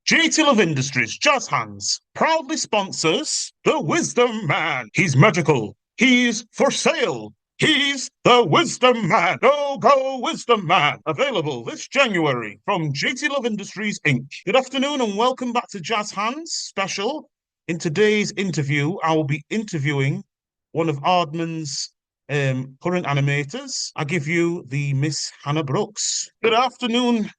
JT Love Industries, JazzHandz, proudly sponsors the Wisdom Man. He's magical. He's for sale. He's the Wisdom Man. Go Wisdom Man. Available this January from JT Love Industries, Inc. Good afternoon and welcome back to JazzHandz special. In today's interview, I will be interviewing one of Aardman's current animators. I give you the Miss Hannah Brooks. Good afternoon.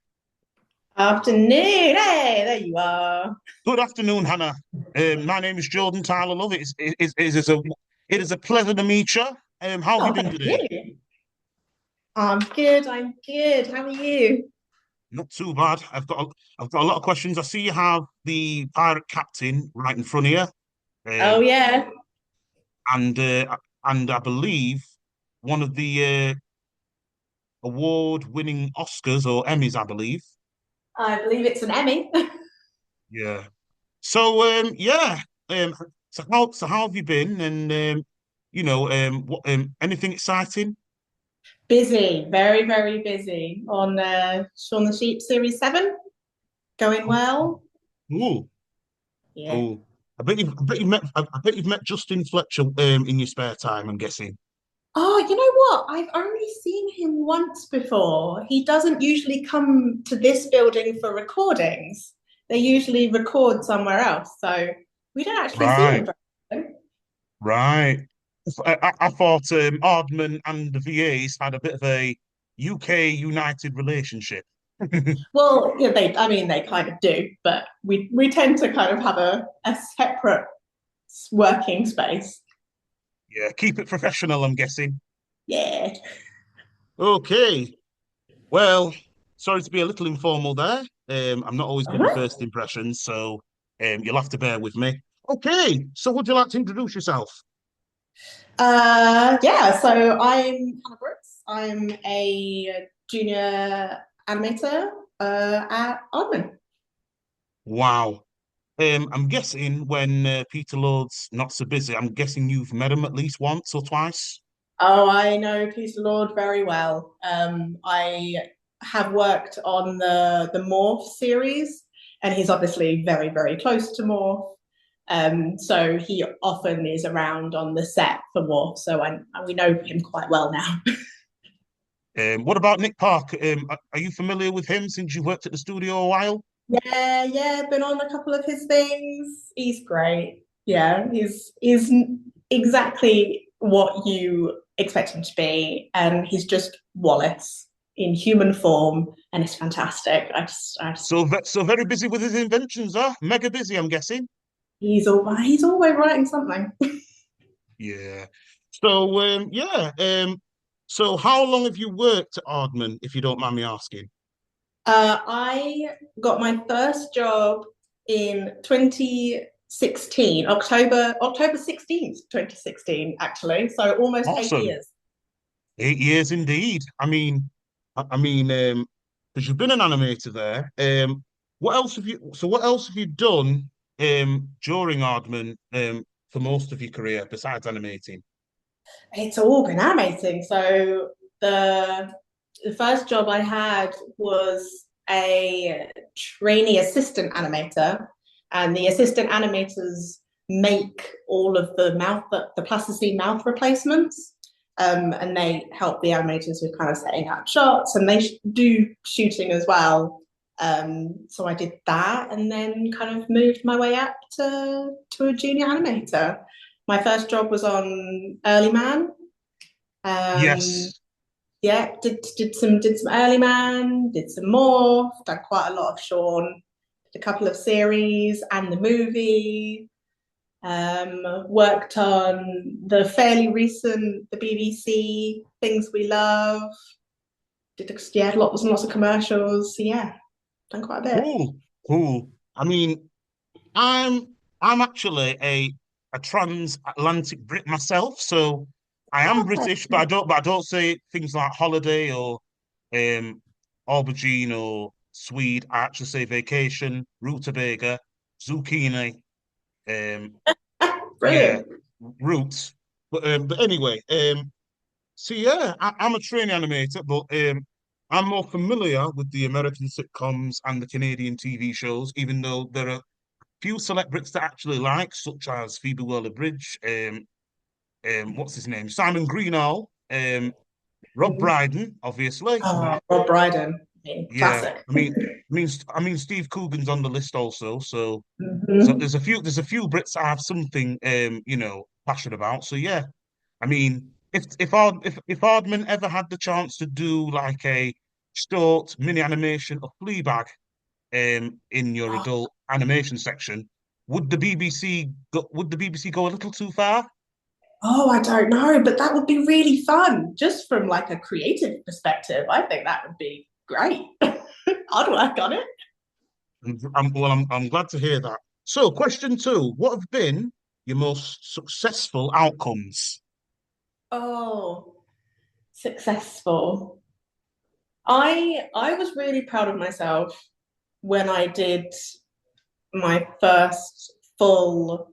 Afternoon. Hey, there you are. Good afternoon, Hannah. My name is Jordan Tyler Love. It is a pleasure to meet you. How have you been today? You. I'm good. How are you? Not too bad. I've got a lot of questions. I see you have the pirate captain right in front of you. Oh yeah. And I believe one of the award-winning Oscars or Emmys, I believe. I believe it's an Emmy. Yeah. So So how have you been? And anything exciting? Busy, very, very busy on Shaun the Sheep Series 7. Going well. Ooh. Yeah. Oh. I bet you've met Justin Fletcher in your spare time, I'm guessing. Oh, you know what? I've only seen him once before. He doesn't usually come to this building for recordings. They usually record somewhere else. So we don't actually see him very often. Right. I thought Aardman and the VAs had a bit of a UK United relationship. Well, yeah, they kind of do, but we tend to kind of have a separate working space. Yeah, keep it professional, I'm guessing. Yeah. Okay. Well, sorry to be a little informal there. I'm not always good at first impressions, so you'll have to bear with me. Okay, so would you like to introduce yourself? Yeah, so I'm Hannah Brooks. I'm a junior animator at Aardman. Wow. I'm guessing when Peter Lord's not so busy, I'm guessing you've met him at least once or twice. Oh, I know Peter Lord very well. I have worked on the Morph series, and he's obviously very, very close to Morph. So he often is around on the set for Morph, so we know him quite well now. What about Nick Park? Are you familiar with him since you've worked at the studio a while? Yeah, been on a couple of his things. He's great. Yeah, he's exactly what you expect him to be, and he's just Wallace in human form, and it's fantastic. I just So very busy with his inventions, huh? Mega busy, I'm guessing. he's always writing something. Yeah. So so how long have you worked at Aardman, if you don't mind me asking? I got my first job in 2016, October 16th, 2016, actually. So almost Awesome. 8 years. 8 years indeed. Because you've been an animator there. What else have you done during Aardman for most of your career besides animating? It's all been animating. So the first job I had was a trainee assistant animator, and the assistant animators make all of the plasticine mouth replacements. And they help the animators with kind of setting up shots, and they do shooting as well. So I did that, and then kind of moved my way up to a junior animator. My first job was on Early Man. Yes. Yeah, did some Early Man, did some more, done quite a lot of Shaun, did a couple of series and the movie. Worked on the fairly recent the BBC Things We Love. Lots and lots of commercials. So yeah, done quite a bit. Cool, cool. I mean, I'm I'm actually a transatlantic Brit myself, so I am British, but I don't say things like holiday or um aubergine or swede. I actually say vacation, rutabaga, zucchini, um yeah, Brilliant. roots. But anyway, so yeah, I'm a trainee animator, but I'm more familiar with the American sitcoms and the Canadian TV shows, even though there are few select Brits that I actually like, such as Phoebe Waller-Bridge, what's his name, Simon Greenall, Rob Brydon, obviously. Oh, Rob Brydon, Yeah, classic. I mean, Steve Coogan's on the list also. So Mhm. there's a few Brits I have something passionate about. So yeah, I mean, if Aardman ever had the chance to do like a short mini animation of Fleabag in your adult animation section, would the BBC go a little too far? Oh, I don't know, but that would be really fun. Just from like a creative perspective, I think that would be great. I'd work on it. I'm glad to hear that. So, question two: what have been your most successful outcomes? Oh, successful. I was really proud of myself when I did my first full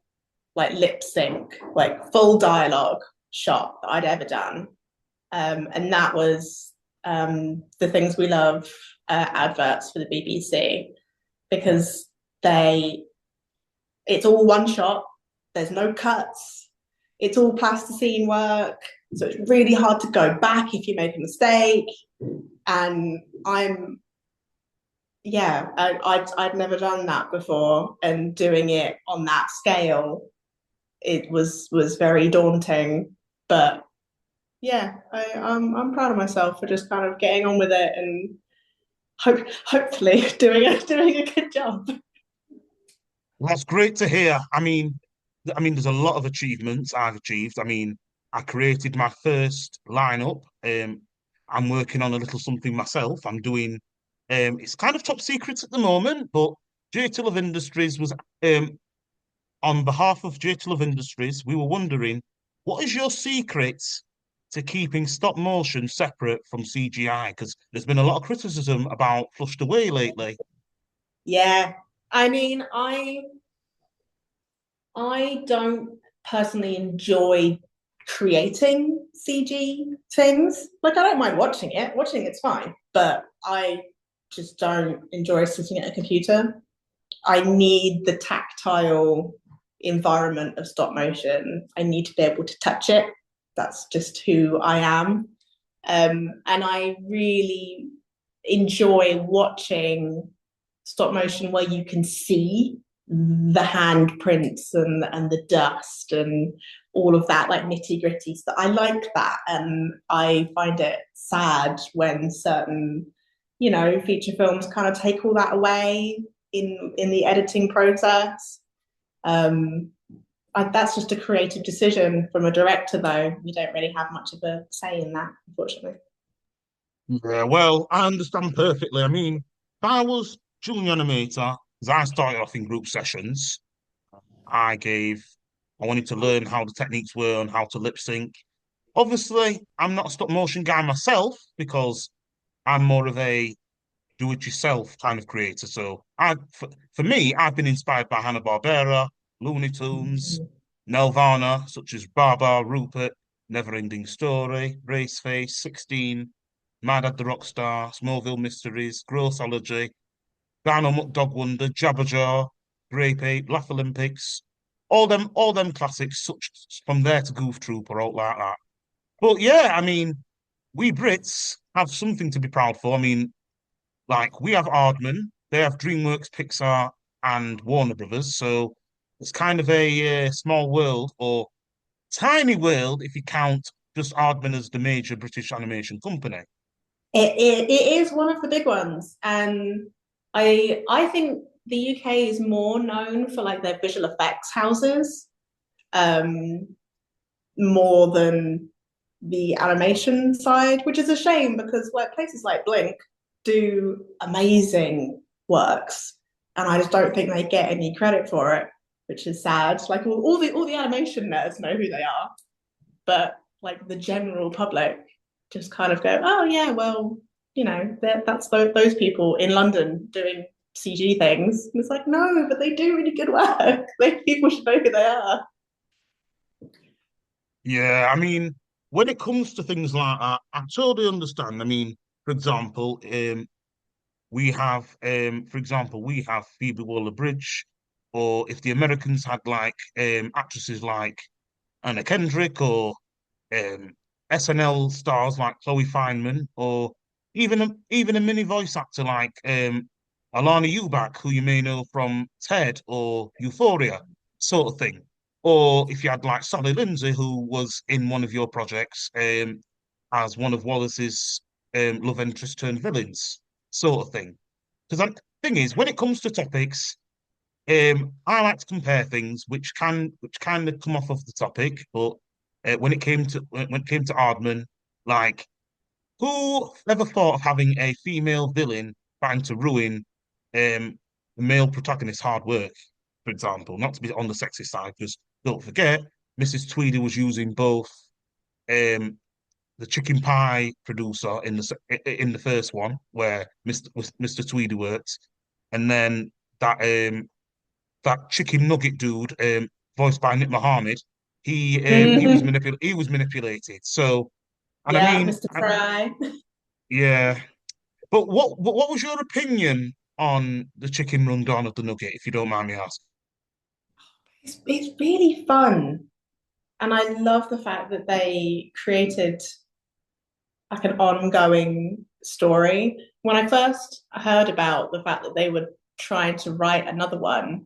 like lip sync, like full dialogue shot that I'd ever done. And that was the Things We Love adverts for the BBC because they it's all one shot. There's no cuts. It's all plasticine work. So it's really hard to go back if you make a mistake. And I'd never done that before. And doing it on that scale, it was very daunting. But yeah, I'm proud of myself for just kind of getting on with it and hopefully doing a good job. Well, that's great to hear. I mean, there's a lot of achievements I've achieved. I mean, I created my first lineup. I'm working on a little something myself. It's kind of top secret at the moment, but J Love Industries was on behalf of J Love Industries. We were wondering, what is your secret to keeping stop motion separate from CGI? Because there's been a lot of criticism about Flushed Away lately. Yeah, I mean, I don't personally enjoy creating CG things. Like I don't mind watching it. Watching it's fine, but I just don't enjoy sitting at a computer. I need the tactile environment of stop motion. I need to be able to touch it. That's just who I am. And I really enjoy watching stop motion where you can see the handprints and the dust and all of that like nitty gritty stuff. I like that, and I find it sad when certain feature films kind of take all that away in the editing process. Um, that's just a creative decision from a director, though. We don't really have much of a say in that, unfortunately. Yeah, well, I understand perfectly. I mean, if I was junior animator, as I started off in group sessions, I gave, I wanted to learn how the techniques were and how to lip sync. Obviously, I'm not a stop motion guy myself because I'm more of a do-it-yourself kind of creator. So for me, I've been inspired by Hanna-Barbera, Looney Tunes, Nelvana, such as Baba, Rupert, Neverending Story, Raceface, 16, Mad at the Rockstar, Smallville Mysteries, Grossology, Dino Muck Dog Wonder, Jabberjaw, Grape Ape, Laugh Olympics, all them classics, such from there to Goof Troop or all like that. But yeah, I mean, we Brits have something to be proud for. I mean, like we have Aardman, they have DreamWorks, Pixar, and Warner Brothers. So it's kind of a small world or tiny world if you count just Aardman as the major British animation company. It is one of the big ones, and I think the UK is more known for like their visual effects houses. um, more than the animation side, which is a shame because like places like Blink do amazing works, and I just don't think they get any credit for it, which is sad. Like all the animation nerds know who they are, but like the general public just kind of go, oh yeah, well, that's those people in London doing CG things. And it's like, no, but they do really good work. Like people should know who they are. Yeah, I mean, when it comes to things like that, I totally understand. I mean, for example, for example, we have Phoebe Waller-Bridge, or if the Americans had like actresses like Anna Kendrick or um, SNL stars like Chloe Fineman, or even a mini voice actor like Alana Eubank, who you may know from Ted or Euphoria, sort of thing. Or if you had like Sally Lindsay, who was in one of your projects as one of Wallace's love interest turned villains, sort of thing. Because the thing is, when it comes to topics, I like to compare things which kind of come off of the topic, but when it came to Aardman, like who ever thought of having a female villain trying to ruin the male protagonist's hard work, for example? Not to be on the sexist side, because don't forget, Mrs. Tweedy was using both um the chicken pie producer in the first one where Mr. Tweedy worked, and then that that chicken nugget dude, voiced by Nick Mohammed, Mm-hmm. he was manipulated. So, and I Yeah, mean, Mr. Fry. yeah. But what was your opinion on the chicken rundown of the nugget, if you don't mind me asking? It's really fun. And I love the fact that they created like an ongoing story. When I first heard about the fact that they were trying to write another one,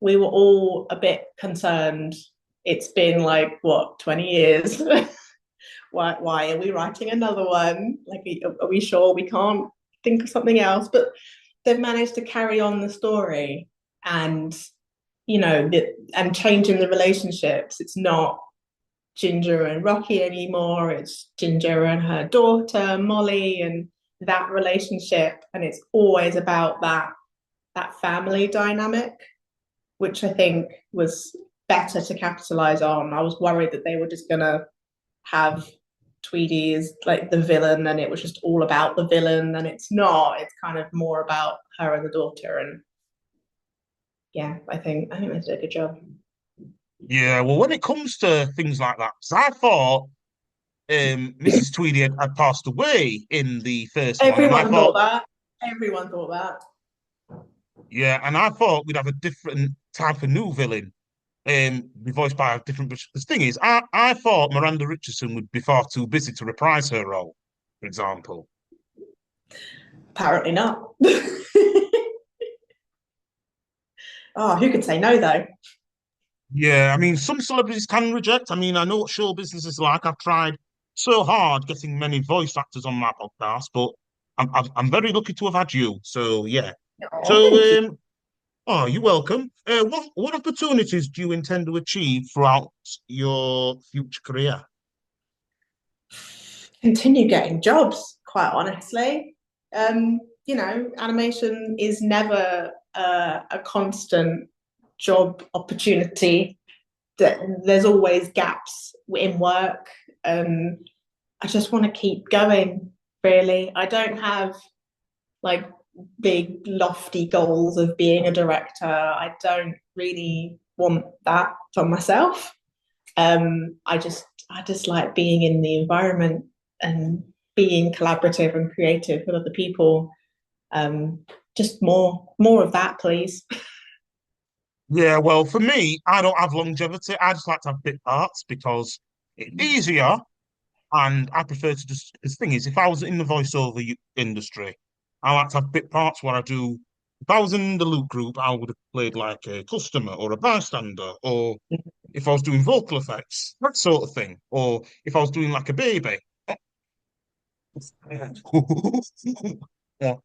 we were all a bit concerned. It's been like what, 20 years? Why are we writing another one? Like, are we sure we can't think of something else? But they've managed to carry on the story and and changing the relationships. It's not Ginger and Rocky anymore. It's Ginger and her daughter Molly, and that relationship, and it's always about that family dynamic, which I think was better to capitalize on. I was worried that they were just gonna have Tweety as like the villain, and it was just all about the villain, and it's not. It's kind of more about her and the daughter, and yeah, I think they did a good job. Yeah, well, when it comes to things like that, 'cause I thought Mrs. Tweedy had passed away in the first one, and I Everyone thought thought, that. Everyone thought that. yeah, and I thought we'd have a different type of new villain, be voiced by a different. The thing is, I thought Miranda Richardson would be far too busy to reprise her role, for example. Apparently not. Oh, who could say no though? Yeah, I mean, some celebrities can reject. I mean, I know what show business is like. I've tried so hard getting many voice actors on my podcast, but I'm very lucky to have had you. So yeah. Oh, thank you. So oh, you're welcome. What opportunities do you intend to achieve throughout your future career? Continue getting jobs, quite honestly. Animation is never a constant job opportunity. That there's always gaps in work, and I just want to keep going. Really, I don't have like big lofty goals of being a director. I don't really want that for myself. I just like being in the environment and being collaborative and creative with other people. Um, just more of that, please. Yeah, well, for me, I don't have longevity. I just like to have bit parts because it's easier, and I prefer to just. The thing is, if I was in the industry, I like to have bit parts where I do. If I was in the loop group, I would have played like a customer or a bystander, or if I was doing vocal effects, that sort of thing, or if I was doing like a baby. Yeah.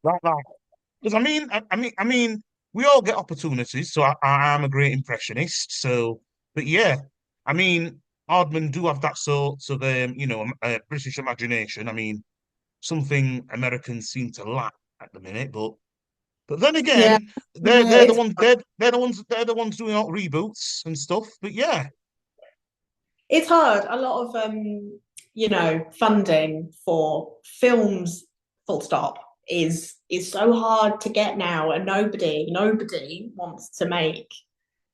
Like that. Because I mean, we all get opportunities. So I am a great impressionist. So, but yeah, I mean, Aardman do have that sort of British imagination. I mean, something Americans seem to lack at the minute. But then Yeah, again, yeah, they're the it's ones they're the ones doing all reboots and stuff. But yeah, it's hard. A lot of funding for films, full stop, is so hard to get now, and nobody wants to make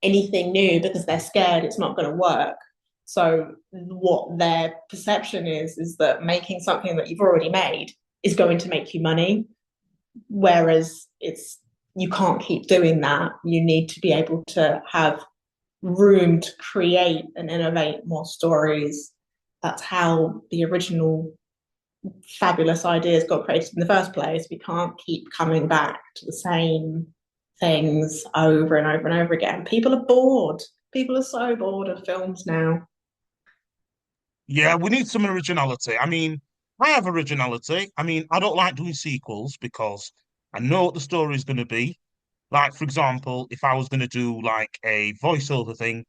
anything new because they're scared it's not going to work. So what their perception is that making something that you've already made is going to make you money, whereas it's you can't keep doing that. You need to be able to have room to create and innovate more stories. That's how the original fabulous ideas got created in the first place. We can't keep coming back to the same things over and over and over again. People are bored. People are so bored of films now. yeah, we need some originality. I mean, I have originality. I mean, I don't like doing sequels because I know what the story is going to be. Like, for example, if I was going to do like a voiceover thing,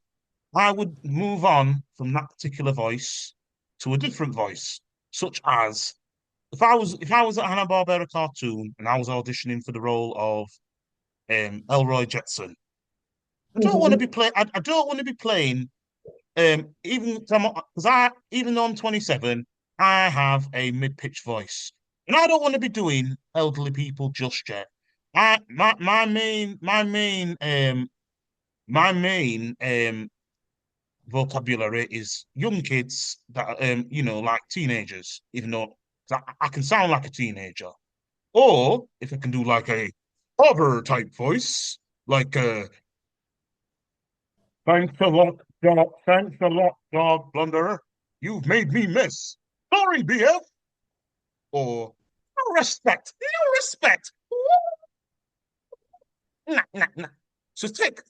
I would move on from that particular voice to a different voice, such as if I was at Hanna-Barbera cartoon and I was auditioning for the role of Elroy Jetson, I don't want to be Mm-hmm. play. I don't want to be playing even because I even though I'm 27, I have a mid-pitched voice, and I don't want to be doing elderly people just yet. I my main vocabulary is young kids that like teenagers, even though I can sound like a teenager. Or if I can do like a hover type voice, like thanks a lot, dog. Thanks a lot, dog blunder. You've made me miss. Sorry, BF. Or no respect, no respect. Nah, nah, nah. So take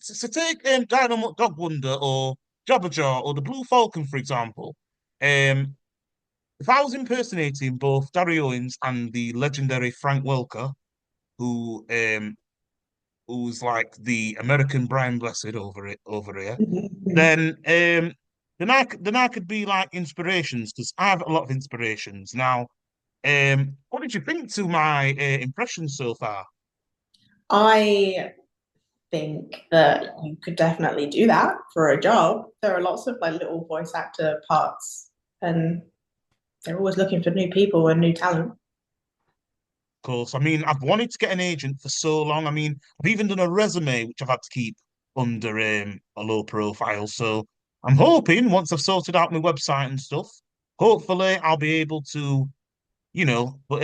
Dynamo Dog Wonder or Jabberjaw or the Blue Falcon, for example. Um, if I was impersonating both Gary Owens and the legendary Frank Welker, who who's like the American Brian Blessed over here, then then I could be like inspirations because I have a lot of inspirations. Now, what did you think to my impressions so far? I think that you could definitely do that for a job. There are lots of like little voice actor parts, and they're always looking for new people and new talent. Course. I mean, I've wanted to get an agent for so long. I mean, I've even done a resume, which I've had to keep under a low profile. So I'm hoping once I've sorted out my website and stuff, hopefully I'll be able to, but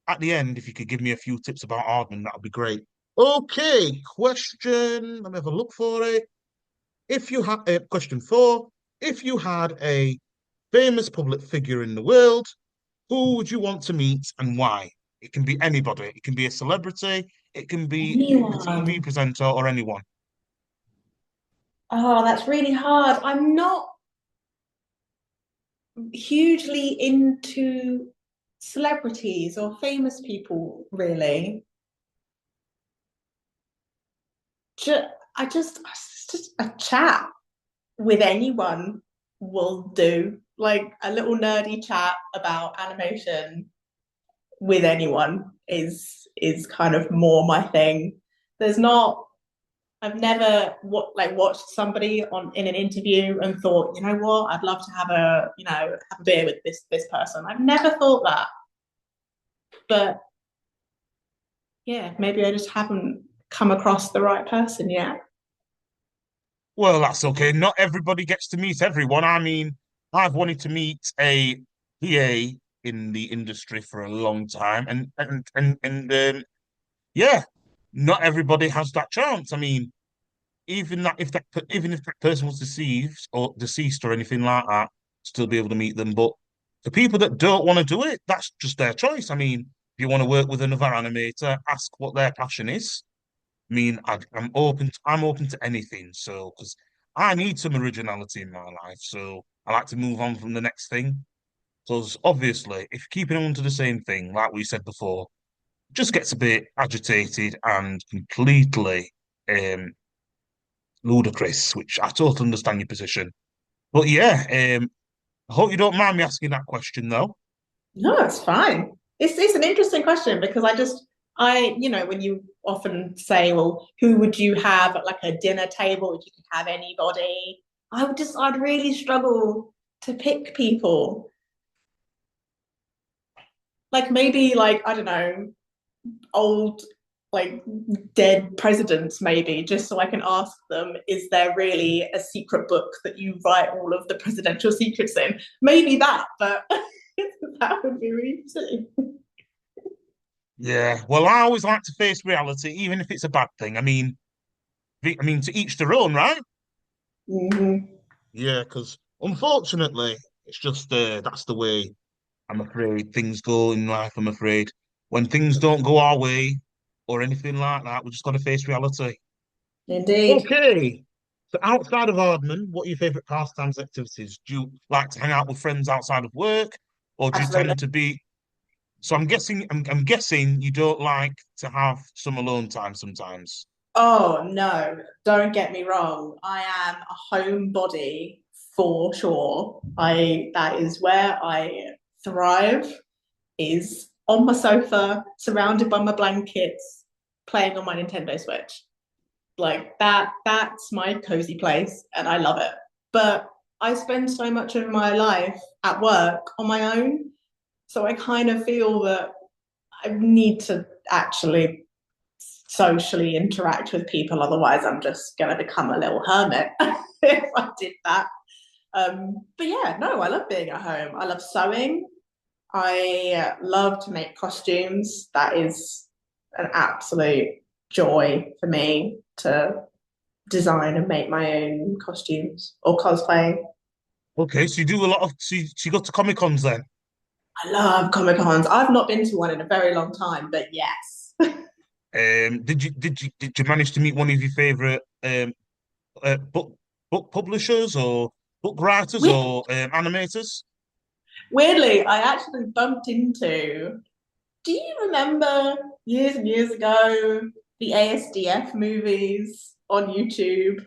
at the end, if you could give me a few tips about Aardman, that would be great. Okay, question. Let me have a look for it. If you had question four, if you had a famous public figure in the world, who would you want to meet and why? It can be anybody. It can be a celebrity. It can be a TV Anyone? presenter or anyone. Oh, that's really hard. I'm not hugely into celebrities or famous people, really. Just, just a chat with anyone will do. Like a little nerdy chat about animation with anyone is kind of more my thing. There's not I've never watched somebody on in an interview and thought, you know what, I'd love to have a beer with this person. I've never thought that. But yeah, maybe I just haven't come across the right person yet. Well, that's okay. Not everybody gets to meet everyone. I mean, I've wanted to meet a PA in the industry for a long time, and yeah, not everybody has that chance. I mean, even if that person was deceased or anything like that, still be able to meet them. But the people that don't want to do it, that's just their choice. I mean, if you want to work with another animator, ask what their passion is. I mean, I'm open to anything. So, because I need some originality in my life, so I like to move on from the next thing. Because obviously, if you're keeping on to the same thing, like we said before, just gets a bit agitated and completely um, ludicrous, which I totally understand your position. But yeah, I hope you don't mind me asking that question though. No, it's fine. It's an interesting question because when you often say, well, who would you have at like a dinner table if you could have anybody? I'd really struggle to pick people. Like maybe like, I don't know, old like dead presidents maybe, just so I can ask them, is there really a secret book that you write all of the presidential secrets in? Maybe that, but that would be really silly. Yeah, well, I always like to face reality, even if it's a bad thing. To each their own, right? Mhm. Yeah, because unfortunately, it's just that's the way I'm afraid things go in life. I'm afraid when things don't go our way or anything like that, we just got to face reality. Indeed. Okay. So outside of Aardman, what are your favorite pastimes activities? Do you like to hang out with friends outside of work, or do you Absolutely. tend to be? So I'm guessing you don't like to have some alone time sometimes. Oh no, don't get me wrong. I am a homebody for sure. I That is where I thrive, is on my sofa, surrounded by my blankets, playing on my Nintendo Switch. Like that's my cozy place and I love it. But I spend so much of my life at work on my own. So I kind of feel that I need to actually socially interact with people. Otherwise, I'm just going to become a little hermit if I did that. But yeah, no, I love being at home. I love sewing. I love to make costumes. That is an absolute joy for me to design and make my own costumes or cosplay. Okay, so you do a lot of so you go to Comic Cons then. I love Comic Cons. I've not been to one in a very long time, but yes. Did you manage to meet one of your favorite book publishers or book writers or animators? Weirdly, I actually bumped into. Do you remember years and years ago the ASDF movies on YouTube?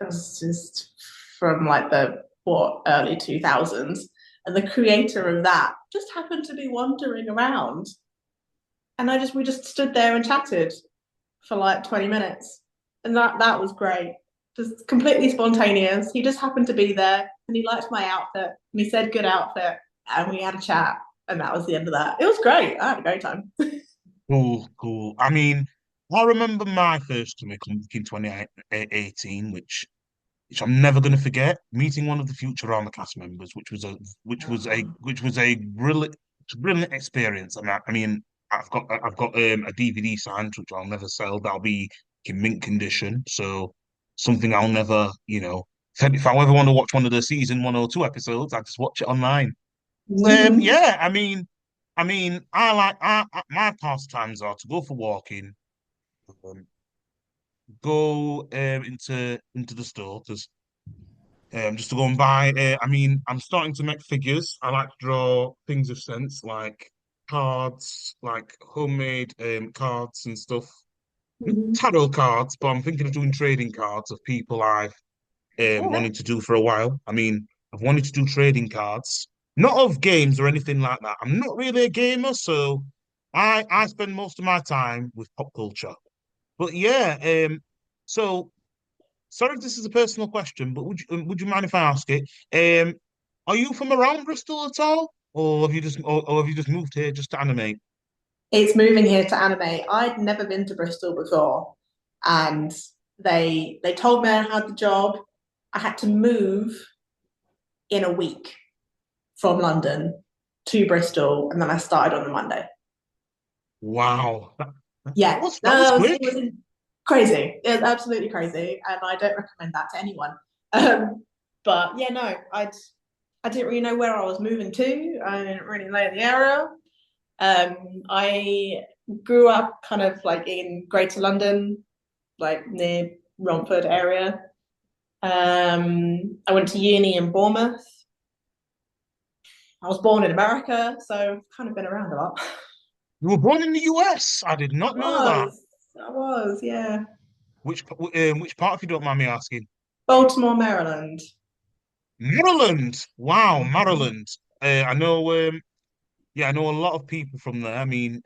It was just from like the early 2000s. And the creator of that just happened to be wandering around. And we just stood there and chatted for like 20 minutes. And that was great. Just completely spontaneous. He just happened to be there and he liked my outfit and he said good outfit and we had a chat and that was the end of that. It was great. I had a great time. Cool, cool. I remember my first Comic Con in 2018, which I'm never going to forget, meeting one of the Futurama cast members, which was a brilliant experience. I've got a DVD signed, which I'll never sell. That'll be in mint condition, so something I'll never, if I ever want to watch one of the season 1 or 2 episodes, I just watch it online. Yeah, my pastimes are to go for walking, um, go into the store just to go and buy. I'm starting to make figures. I like to draw things of sense, like cards, like homemade cards and stuff. Tarot cards, but I'm thinking of doing trading cards of people I've Okay. wanted to do for a while. I've wanted to do trading cards, not of games or anything like that. I'm not really a gamer, so I spend most of my time with pop culture. But yeah, so sorry if this is a personal question, but would you mind if I ask it? Are you from around Bristol at all, or have you just moved here just to animate? It's moving here to animate. I'd never been to Bristol before, and they told me I had the job. I had to move in a week from London to Bristol, and then I started on the Monday. Wow, Yeah, that was it quick. was crazy. It was absolutely crazy, and I don't recommend that to anyone. But yeah, no, I didn't really know where I was moving to. I didn't really know the area. I grew up kind of like in Greater London, like near Romford area. I went to uni in Bournemouth. I was born in America, so I've kind of been around a lot. You were born in the US. I did I not know that. was. I was, yeah. Which part, if you don't mind me asking? Baltimore, Maryland. Maryland. Wow, Mhm. Maryland. I know. Yeah, I know a lot of people from there. I mean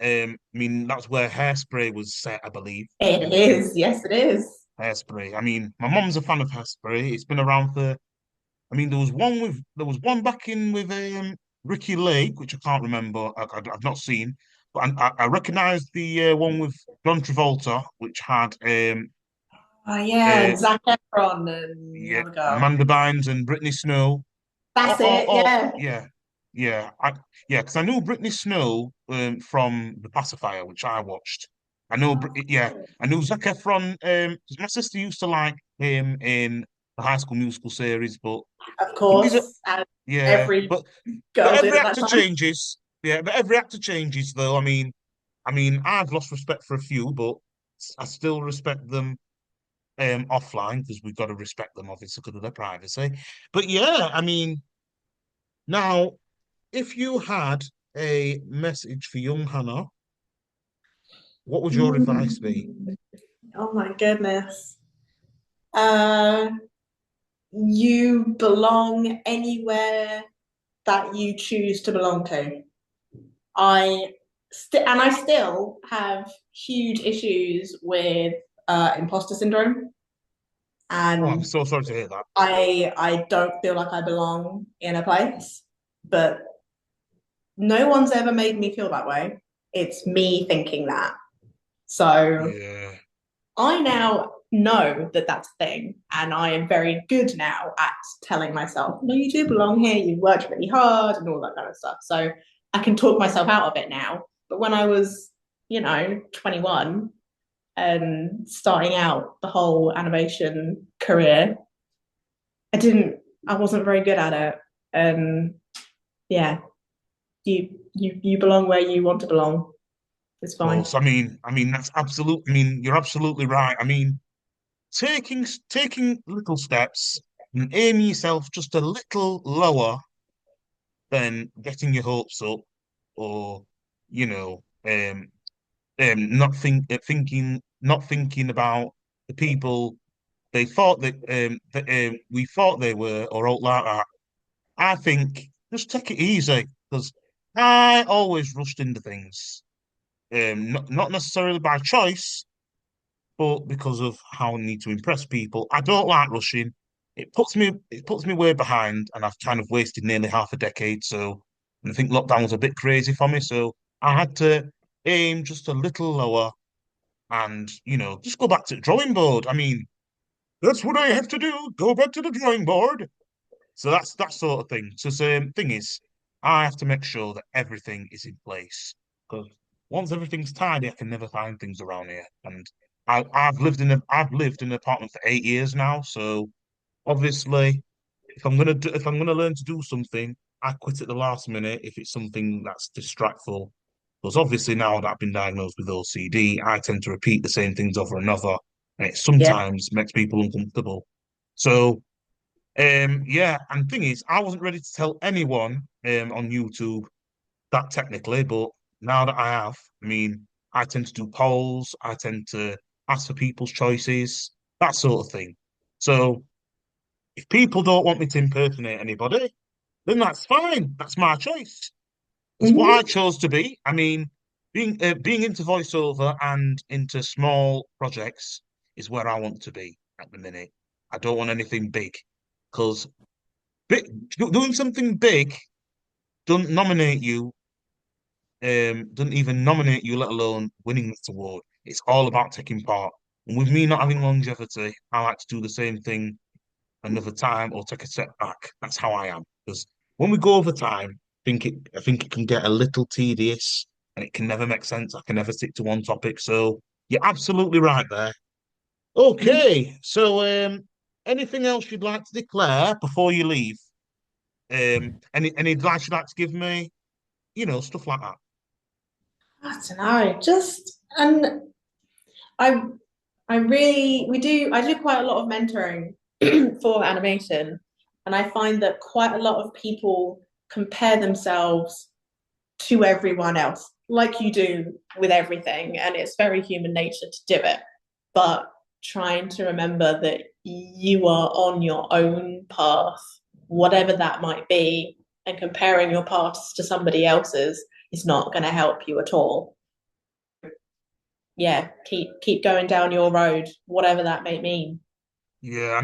that's where Hairspray was set, I believe. It is. Yes, it is. Hairspray. I mean, my mom's a fan of Hairspray. It's been around for. I mean, there was one back in with Ricky Lake, which I can't remember. I've not seen, but I recognise the one with John Travolta, which had Oh, yeah, uh, and Zac Efron and the yeah, other girl. Amanda Bynes and Brittany Snow. That's it, yeah. Yeah, yeah, because I knew Brittany Snow from The Pacifier, which I watched. Yeah, Oh, I knew Zac Efron. 'Cause my sister used to like him in the High School Musical series, but of I think he's a course. And yeah, every but girl did every at that actor time. changes. Yeah, but every actor changes, though. I mean, I've lost respect for a few, but I still respect them offline because we've got to respect them, obviously, because of their privacy. But yeah, I mean, now if you had a message for young Hannah, what would your advice be? Mm. Oh my goodness. Uh, you belong anywhere that you choose to belong to. I still have huge issues with imposter syndrome, Oh, I'm and so sorry to hear that. I don't feel like I belong in a place, but no one's ever made me feel that way. It's me thinking that. So Yeah, I now know that that's a thing, and I am very good now at telling myself, no, you do belong here, you've worked really hard, and all that kind of stuff. So I can talk myself out of it now. But when I was, 21 and starting out the whole animation career, I wasn't very good at it. And yeah, you belong where you want to belong. It's of fine. course. That's absolute. I mean, you're absolutely right. I mean, taking little steps and aiming yourself just a little lower than getting your hopes up, or you know, not thinking about the people they thought that we thought they were, or all like that. I think just take it easy because I always rushed into things, not necessarily by choice, but because of how I need to impress people. I don't like rushing. It puts me way behind, and I've kind of wasted nearly half a decade. So, and I think lockdown was a bit crazy for me. So I had to aim just a little lower, and just go back to the drawing board. I mean, that's what I have to do. Go back to the drawing board. So that's that sort of thing. So the thing is, I have to make sure that everything is in place because once everything's tidy, I can never find things around here. And I've lived in an apartment for 8 years now. So obviously, if I'm gonna learn to do something, I quit at the last minute if it's something that's distractful. Because obviously now that I've been diagnosed with OCD, I tend to repeat the same things over and over, and it Yeah. sometimes makes people uncomfortable. So yeah, and thing is, I wasn't ready to tell anyone on YouTube that technically, but now that I have, I mean, I tend to do polls, I tend to ask for people's choices, that sort of thing. So if people don't want me to impersonate anybody, then that's fine. That's my choice. It's what I Mhm. chose to be. I mean, being into voiceover and into small projects is where I want to be at the minute. I don't want anything big because big, doing something big doesn't nominate you, doesn't even nominate you, let alone winning this award. It's all about taking part. And with me not having longevity, I like to do the same thing another time or take a step back. That's how I am. Because when we go over time, I think it can get a little tedious and it can never make sense. I can never stick to one topic. So you're absolutely right there. Okay, so anything else you'd like to declare before you leave? Any advice you'd like to give me? Stuff like that. I don't know. Just and I I do quite a lot of mentoring for animation, and I find that quite a lot of people compare themselves to everyone else. like you do with everything, and it's very human nature to do it. But trying to remember that you are on your own path, whatever that might be, and comparing your paths to somebody else's is not going to help you at all. Yeah, keep going down your road, whatever that may mean. Yeah,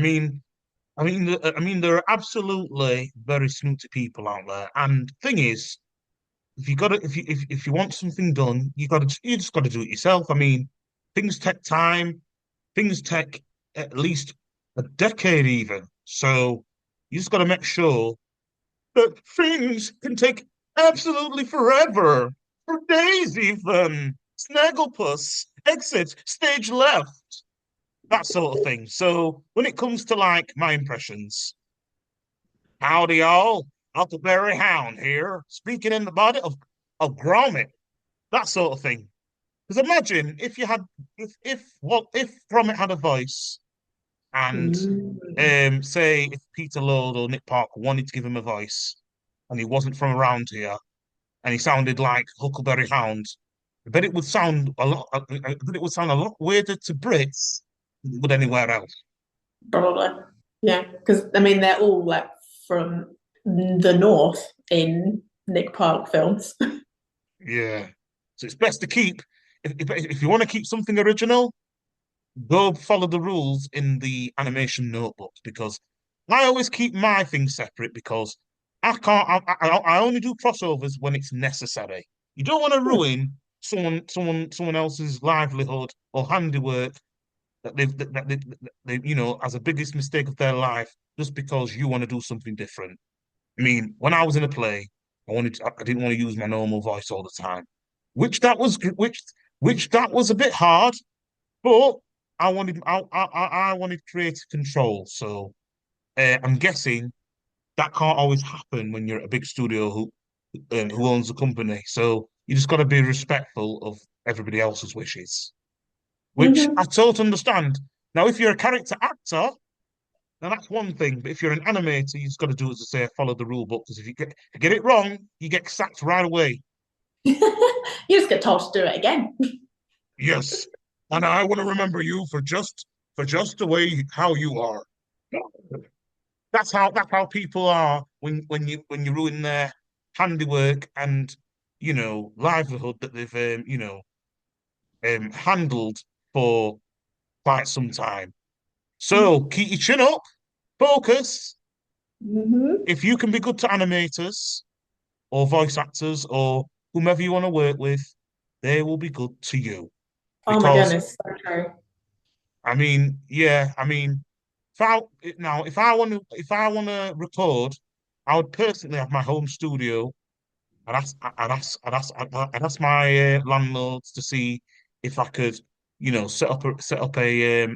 there are absolutely very snooty people out there, and thing is, if you got to, if you want something done, you just got to do it yourself. I mean, things take time. Things take at least a decade, even. So you just got to make sure that things can take absolutely forever, for days even. Snagglepuss, exit, stage left, that sort of thing. So when it comes to like my impressions, howdy all, Huckleberry Hound here, speaking in the body of Gromit, that sort of thing. Because imagine if you had if Gromit had a voice and Mm. say if Peter Lord or Nick Parker wanted to give him a voice and he wasn't from around here and he sounded like Huckleberry Hound, I bet it would sound a lot. I bet it would sound a lot weirder to Brits than it would anywhere else. Probably. Yeah, because I mean they're all like from the north in Nick Park films. Yeah, so it's best to keep if you want to keep something original, go follow the rules in the animation notebooks because I always keep my things separate because I can't. I only do crossovers when it's necessary. You don't want to ruin someone else's livelihood or handiwork that they as a biggest mistake of their life just because you want to do something different. I mean, when I was in a play, I didn't want to use my normal voice all the time, which that was a bit hard, but I wanted creative control. So I'm guessing that can't always happen when you're at a big studio who owns the company. So you just got to be respectful of everybody else's wishes, which I Hmm. totally understand. Now, if you're a character actor, now that's one thing, but if you're an animator, you just got to do as I say, follow the rule book. Because if you get it wrong, you get sacked right away. You just get told to do it again. Yes, and I want to remember you for just the way how you are. That's how people are when you ruin their handiwork and livelihood that they've handled for quite some time. So keep your chin up, focus. Hmm. If you can be good to animators or voice actors or whomever you want to work with, they will be good to you. Oh my Because goodness, so true. yeah, if I now if I want to record, I would personally have my home studio. I'd ask my landlords to see if I could, set up a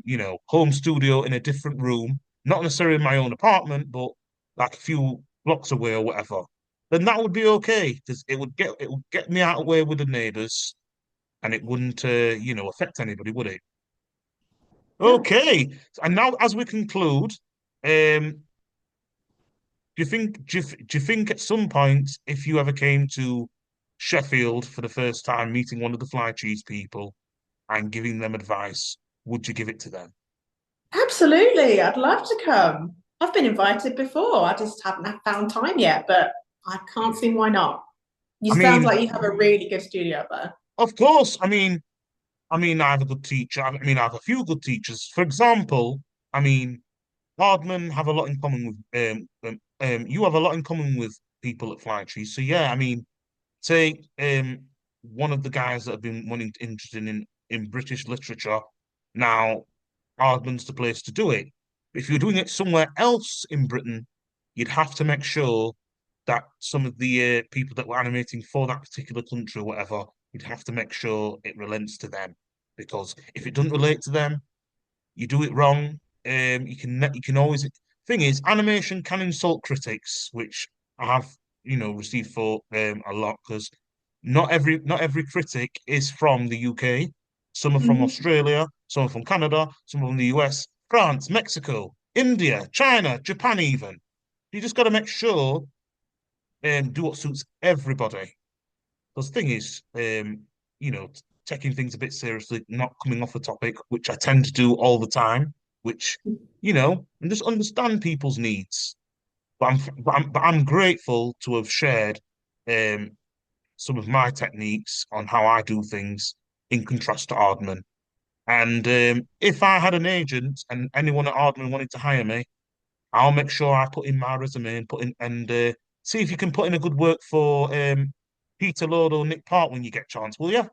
home studio in a different room, not necessarily in my own apartment, but like a few blocks away or whatever. Then that would be okay because it would get me out of the way with the neighbors, and it wouldn't affect anybody, would it? Yeah. Okay, and now as we conclude, do you think at some point, if you ever came to Sheffield for the first time, meeting one of the Flycheese people and giving them advice, would you give it to them? Absolutely. I'd love to come. I've been invited before. I just haven't found time yet, but I can't Yeah. see why not. You I sounds mean, like you have a really good studio up there. of course. I have a good teacher. I have a few good teachers. For example, I mean, Aardman have a lot in common with you have a lot in common with people at Flytree. So yeah, say one of the guys that have been interested in British literature. Now, Aardman's the place to do it. If you're doing it somewhere else in Britain, you'd have to make sure that some of the people that were animating for that particular country or whatever, you'd have to make sure it relates to them. Because if it doesn't relate to them, you do it wrong. You can always thing is animation can insult critics, which I have received for a lot because not every critic is from the UK. Some are from Mhm. Australia, some are from Canada, some are from the US, France, Mexico, India, China, Japan, even. You just got to make sure do what suits everybody. Because thing is, you know, taking things a bit seriously, not coming off the topic, which I tend to do all the time, which, and just understand people's needs. But I'm grateful to have shared um, some of my techniques on how I do things in contrast to Aardman. And if I had an agent and anyone at Aardman wanted to hire me, I'll make sure I put in my resume and put in and see if you can put in a good work for Peter Lord or Nick Park when you get a chance, will you?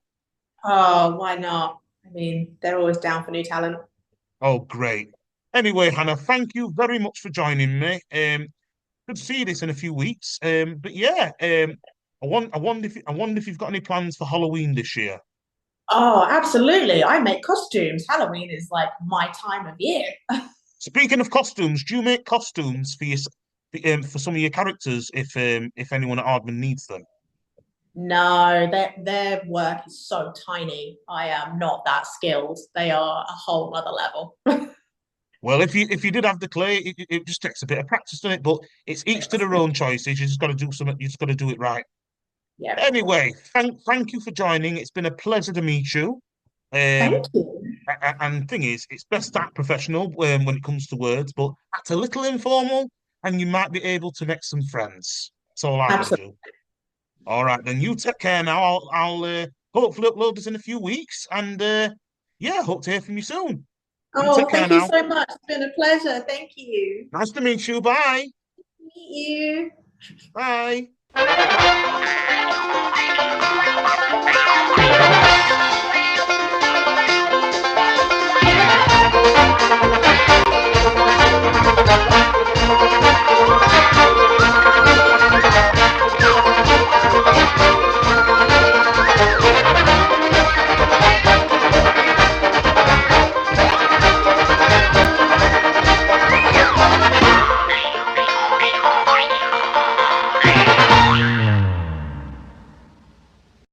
Oh, why not? I mean, they're always down for new talent. Oh, great. Anyway, Hannah, thank you very much for joining me. Good to see you this in a few weeks. But yeah, I wonder if you've got any plans for Halloween this year. Oh, absolutely. I make costumes. Halloween is like my time of year. Speaking of costumes, do you make costumes for for some of your characters if anyone at Aardman needs them? No, their work is so tiny. I am not that skilled. They are a whole other level. Well, if you did have the clay, it just takes a bit of practice on it, but it's each to their own choices. You just got to do something. You just got to do it right. Yeah. Anyway, thank you for joining. It's been a pleasure to meet you. Thank Um, you. and thing is, it's best to act professional when it comes to words, but act a little informal, and you might be able to make some friends. That's all I can Absolutely. do. All right, then you take care now. I'll hopefully upload this in a few weeks, and yeah, hope to hear from you soon. You take Oh, care thank you now. so much. It's been a pleasure. Thank you. Nice to meet you. Bye. Meet you. Bye.